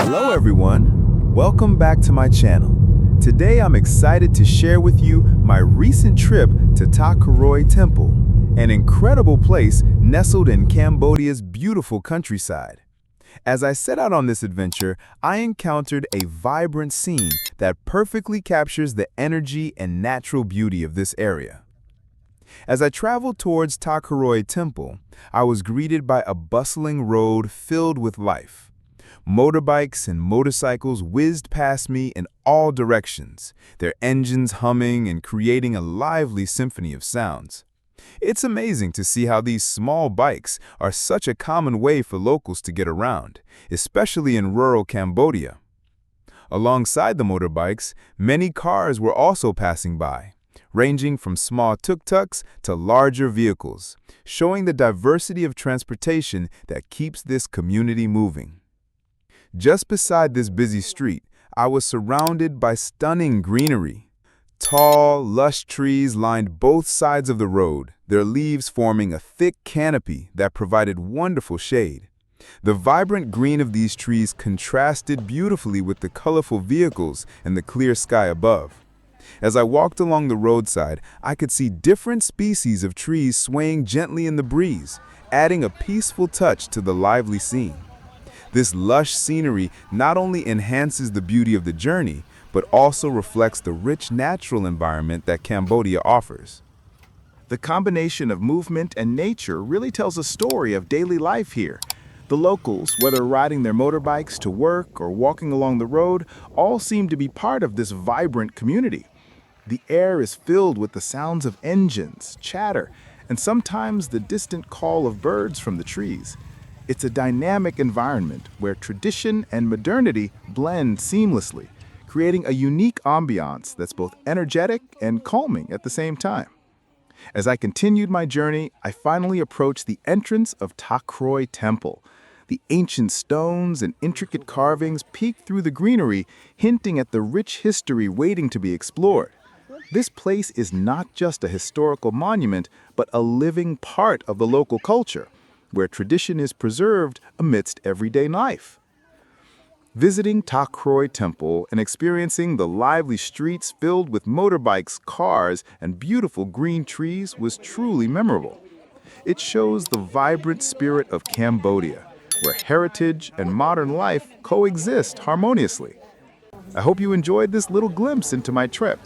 Hello everyone, welcome back to my channel. Today I'm excited to share with you my recent trip to Ta Kroi Temple, an incredible place nestled in Cambodia's beautiful countryside. As I set out on this adventure, I encountered a vibrant scene that perfectly captures the energy and natural beauty of this area. As I traveled towards Ta Kroi Temple, I was greeted by a bustling road filled with life. Motorbikes and motorcycles whizzed past me in all directions, their engines humming and creating a lively symphony of sounds. It's amazing to see how these small bikes are such a common way for locals to get around, especially in rural Cambodia. Alongside the motorbikes, many cars were also passing by, ranging from small tuk-tuks to larger vehicles, showing the diversity of transportation that keeps this community moving. Just beside this busy street, I was surrounded by stunning greenery. Tall, lush trees lined both sides of the road, their leaves forming a thick canopy that provided wonderful shade. The vibrant green of these trees contrasted beautifully with the colorful vehicles and the clear sky above. As I walked along the roadside, I could see different species of trees swaying gently in the breeze, adding a peaceful touch to the lively scene. This lush scenery not only enhances the beauty of the journey, but also reflects the rich natural environment that Cambodia offers. The combination of movement and nature really tells a story of daily life here. The locals, whether riding their motorbikes to work or walking along the road, all seem to be part of this vibrant community. The air is filled with the sounds of engines, chatter, and sometimes the distant call of birds from the trees. It's a dynamic environment where tradition and modernity blend seamlessly, creating a unique ambiance that's both energetic and calming at the same time. As I continued my journey, I finally approached the entrance of Ta Kroi Temple. The ancient stones and intricate carvings peeked through the greenery, hinting at the rich history waiting to be explored. This place is not just a historical monument, but a living part of the local culture, where tradition is preserved amidst everyday life. Visiting Ta Kroi Temple and experiencing the lively streets filled with motorbikes, cars, and beautiful green trees was truly memorable. It shows the vibrant spirit of Cambodia, where heritage and modern life coexist harmoniously. I hope you enjoyed this little glimpse into my trip.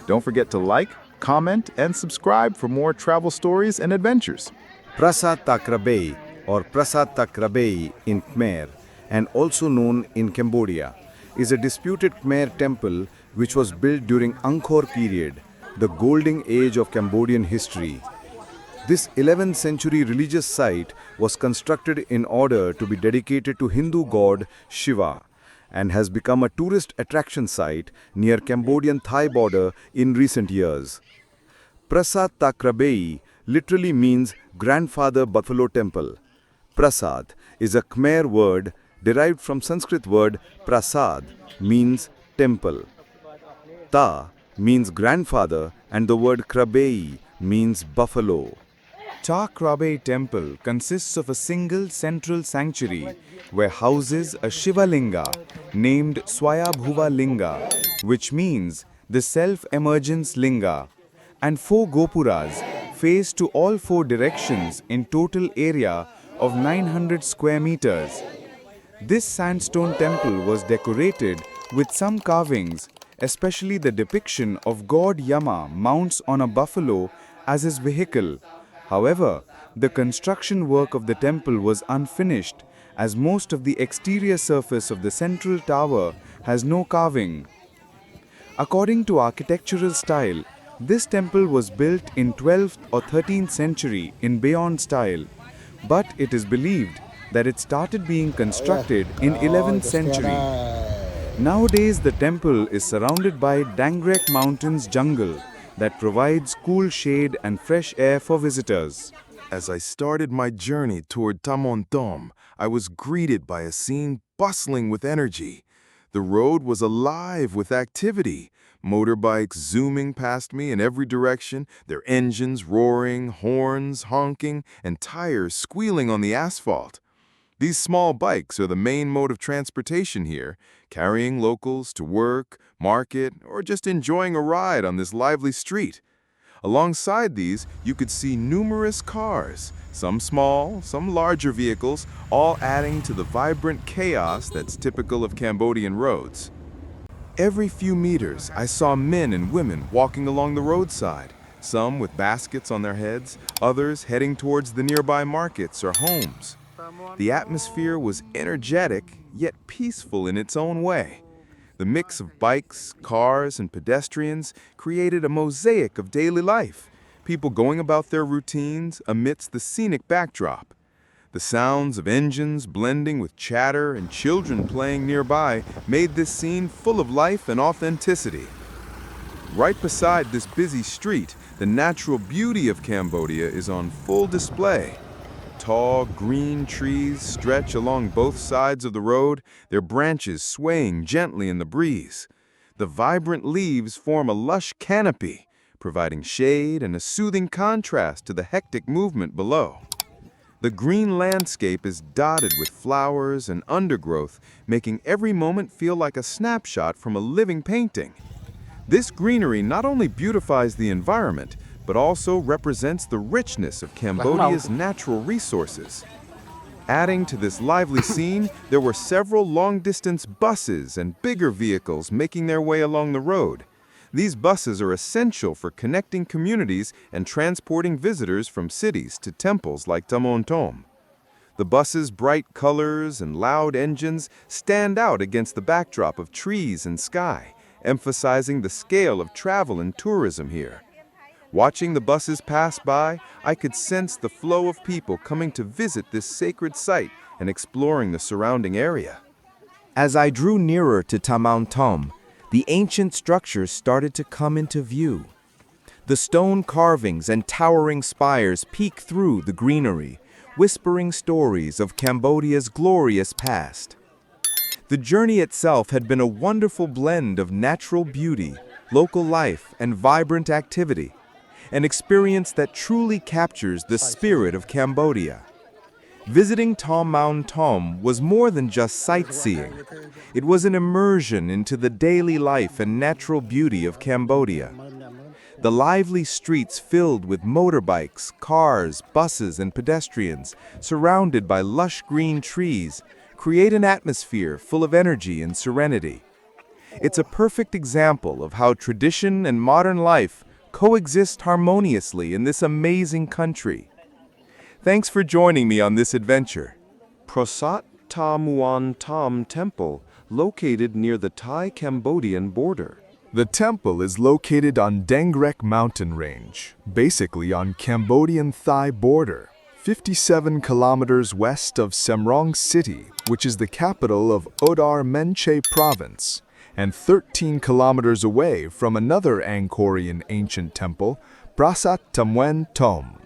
Don't forget to like, comment, and subscribe for more travel stories and adventures. Prasat Krabey or Prasat Krabey in Khmer, and also known in Cambodia, is a disputed Khmer temple which was built during Angkor period, the golden age of Cambodian history. This 11th century religious site was constructed in order to be dedicated to Hindu god Shiva and has become a tourist attraction site near Cambodian-Thai border in recent years. Prasat Krabey literally means grandfather buffalo temple. Prasad is a Khmer word derived from Sanskrit word prasad, means temple. Ta means grandfather and the word Krabey means buffalo. Ta Krabey Temple consists of a single central sanctuary where houses a Shiva Linga named Swayambhuva Linga, which means the self-emergence Linga, and 4 gopuras face to all 4 directions in total area of 900 square meters. This sandstone temple was decorated with some carvings, especially the depiction of god Yama mounts on a buffalo as his vehicle. However, the construction work of the temple was unfinished as most of the exterior surface of the central tower has no carving. According to architectural style, this temple was built in 12th or 13th century in Bayon style, but it is believed that it started being constructed in 11th century. Nowadays, the temple is surrounded by Dangrek Mountains jungle that provides cool shade and fresh air for visitors. As I started my journey toward Thom, I was greeted by a scene bustling with energy. The road was alive with activity. Motorbikes zooming past me in every direction, their engines roaring, horns honking, and tires squealing on the asphalt. These small bikes are the main mode of transportation here, carrying locals to work, market, or just enjoying a ride on this lively street. Alongside these, you could see numerous cars, some small, some larger vehicles, all adding to the vibrant chaos that's typical of Cambodian roads. Every few meters, I saw men and women walking along the roadside, some with baskets on their heads, others heading towards the nearby markets or homes. The atmosphere was energetic, yet peaceful in its own way. The mix of bikes, cars, and pedestrians created a mosaic of daily life, people going about their routines amidst the scenic backdrop. The sounds of engines blending with chatter and children playing nearby made this scene full of life and authenticity. Right beside this busy street, the natural beauty of Cambodia is on full display. Tall, green trees stretch along both sides of the road, their branches swaying gently in the breeze. The vibrant leaves form a lush canopy, providing shade and a soothing contrast to the hectic movement below. The green landscape is dotted with flowers and undergrowth, making every moment feel like a snapshot from a living painting. This greenery not only beautifies the environment, but also represents the richness of Cambodia's natural resources. Adding to this lively scene, there were several long-distance buses and bigger vehicles making their way along the road. These buses are essential for connecting communities and transporting visitors from cities to temples like Thom. The bus's bright colors and loud engines stand out against the backdrop of trees and sky, emphasizing the scale of travel and tourism here. Watching the buses pass by, I could sense the flow of people coming to visit this sacred site and exploring the surrounding area. As I drew nearer to Thom, the ancient structures started to come into view. The stone carvings and towering spires peek through the greenery, whispering stories of Cambodia's glorious past. The journey itself had been a wonderful blend of natural beauty, local life, and vibrant activity, an experience that truly captures the spirit of Cambodia. Visiting Thom was more than just sightseeing. It was an immersion into the daily life and natural beauty of Cambodia. The lively streets filled with motorbikes, cars, buses, and pedestrians, surrounded by lush green trees, create an atmosphere full of energy and serenity. It's a perfect example of how tradition and modern life coexist harmoniously in this amazing country. Thanks for joining me on this adventure. Prasat Thom Temple, located near the Thai-Cambodian border. The temple is located on Dengrek mountain range, basically on Cambodian-Thai border, 57 kilometers west of Samraong city, which is the capital of Odar Menche province, and 13 kilometers away from another Angkorian ancient temple, Prasat Muen Thom.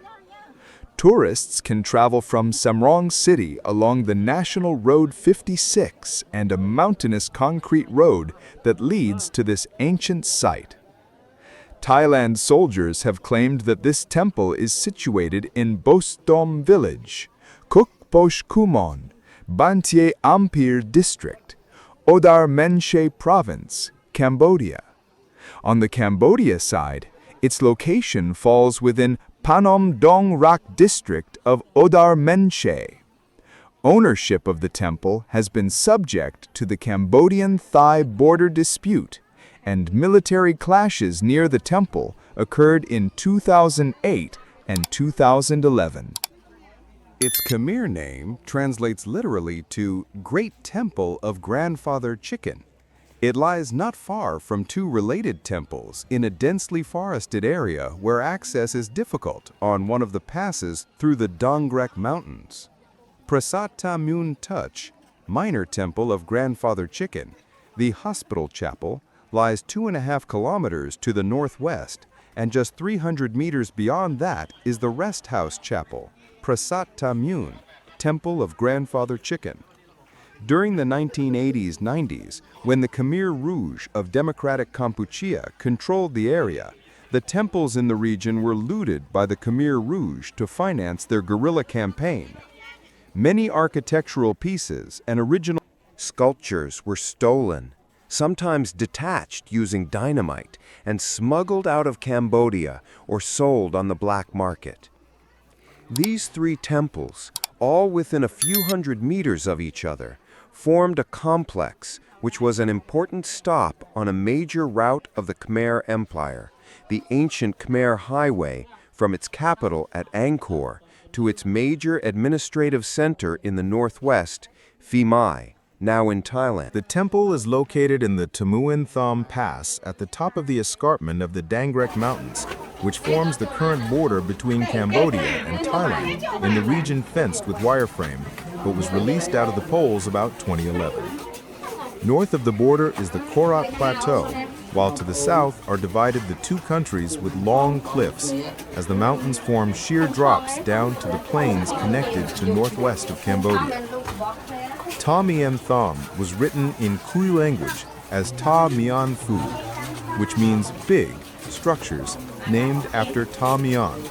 Tourists can travel from Samraong city along the National Road 56 and a mountainous concrete road that leads to this ancient site. Thailand soldiers have claimed that this temple is situated in Bostom village, Kuk Posh Kumon, Bantie Ampir district, Odar Menche province, Cambodia. On the Cambodia side, its location falls within Panom Dong Rak district of Odar Menche. Ownership of the temple has been subject to the Cambodian-Thai border dispute, and military clashes near the temple occurred in 2008 and 2011. Its Khmer name translates literally to Great Temple of Grandfather Chicken. It lies not far from two related temples in a densely forested area where access is difficult on one of the passes through the Dongrek Mountains. Prasat Muen Touch, minor temple of Grandfather Chicken, the hospital chapel, lies 2.5 kilometers to the northwest, and just 300 meters beyond that is the rest house chapel, Prasat Muen, Temple of Grandfather Chicken. During the 1980s-90s, when the Khmer Rouge of Democratic Kampuchea controlled the area, the temples in the region were looted by the Khmer Rouge to finance their guerrilla campaign. Many architectural pieces and original Sculptures were stolen, sometimes detached using dynamite, and smuggled out of Cambodia or sold on the black market. These three temples, all within a few hundred meters of each other, formed a complex which was an important stop on a major route of the Khmer Empire, the ancient Khmer Highway, from its capital at Angkor to its major administrative center in the northwest, Phi Mai, now in Thailand. The temple is located in the Thom Pass at the top of the escarpment of the Dangrek Mountains, which forms the current border between Cambodia and Thailand in the region fenced with wireframe, but was released out of the polls about 2011. North of the border is the Korat Plateau, while to the south are divided the two countries with long cliffs, as the mountains form sheer drops down to the plains connected to northwest of Cambodia. Thom was written in Khmer language as Ta Mian Phu, which means big structures named after Ta Mian.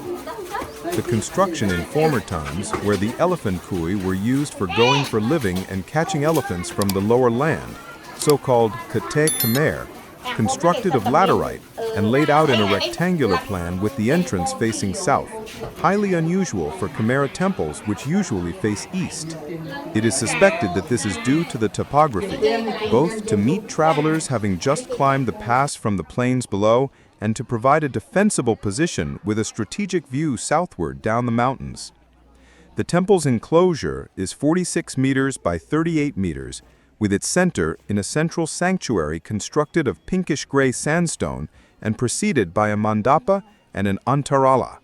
The construction in former times, where the elephant kui were used for going for living and catching elephants from the lower land, so-called Kate Khmer, constructed of laterite and laid out in a rectangular plan with the entrance facing south, highly unusual for Khmer temples which usually face east. It is suspected that this is due to the topography, both to meet travelers having just climbed the pass from the plains below and to provide a defensible position with a strategic view southward down the mountains. The temple's enclosure is 46 meters by 38 meters, with its center in a central sanctuary constructed of pinkish-gray sandstone and preceded by a mandapa and an antarala.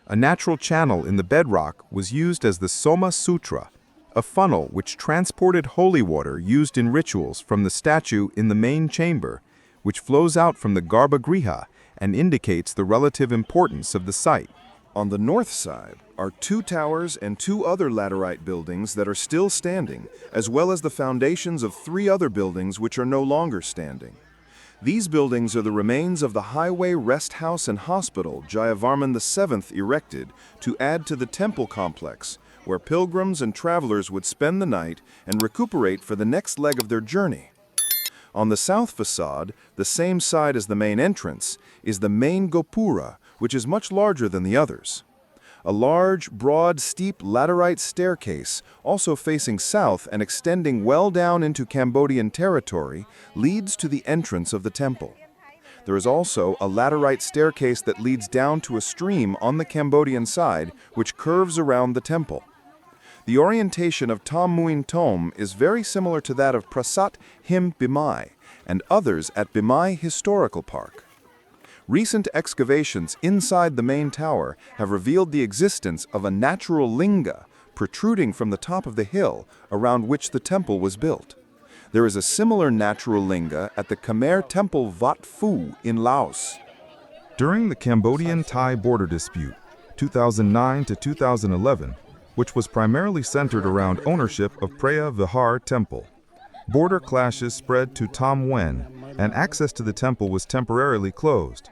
A natural channel in the bedrock was used as the Soma Sutra, a funnel which transported holy water used in rituals from the statue in the main chamber, which flows out from the Garbhagriha and indicates the relative importance of the site. On the north side are 2 towers and 2 other laterite buildings that are still standing, as well as the foundations of 3 other buildings which are no longer standing. These buildings are the remains of the highway rest house and hospital Jayavarman VII erected to add to the temple complex, where pilgrims and travelers would spend the night and recuperate for the next leg of their journey. On the south facade, the same side as the main entrance, is the main gopura, which is much larger than the others. A large, broad, steep laterite staircase, also facing south and extending well down into Cambodian territory, leads to the entrance of the temple. There is also a laterite staircase that leads down to a stream on the Cambodian side, which curves around the temple. The orientation of Thom is very similar to that of Prasat Him Bimai and others at Bimai Historical Park. Recent excavations inside the main tower have revealed the existence of a natural linga protruding from the top of the hill around which the temple was built. There is a similar natural linga at the Khmer temple Wat Phu in Laos. During the Cambodian-Thai border dispute, 2009 to 2011, which was primarily centered around ownership of Preah Vihar Temple, border clashes spread to Muen, and access to the temple was temporarily closed.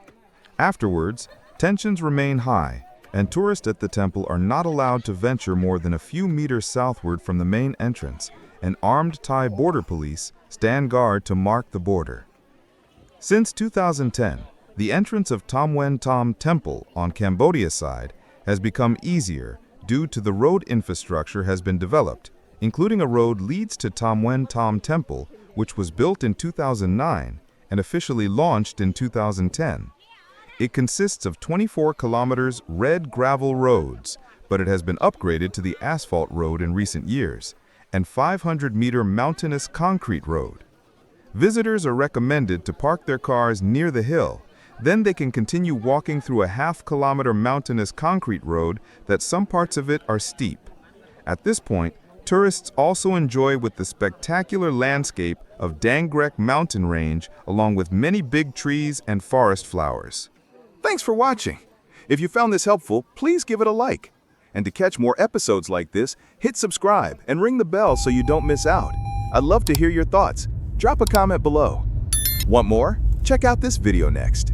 Afterwards, tensions remain high, and tourists at the temple are not allowed to venture more than a few meters southward from the main entrance, and armed Thai border police stand guard to mark the border. Since 2010, the entrance of Muen Thom Temple on Cambodia's side has become easier due to the road infrastructure has been developed, including a road leads to Muen Thom Temple, which was built in 2009 and officially launched in 2010. It consists of 24 kilometers red gravel roads, but it has been upgraded to the asphalt road in recent years, and 500-meter mountainous concrete road. Visitors are recommended to park their cars near the hill. Then they can continue walking through a half-kilometer mountainous concrete road that some parts of it are steep. At this point, tourists also enjoy with the spectacular landscape of Dangrek mountain range along with many big trees and forest flowers. Thanks for watching. If you found this helpful, please give it a like. And to catch more episodes like this, hit subscribe and ring the bell so you don't miss out. I'd love to hear your thoughts. Drop a comment below. Want more? Check out this video next.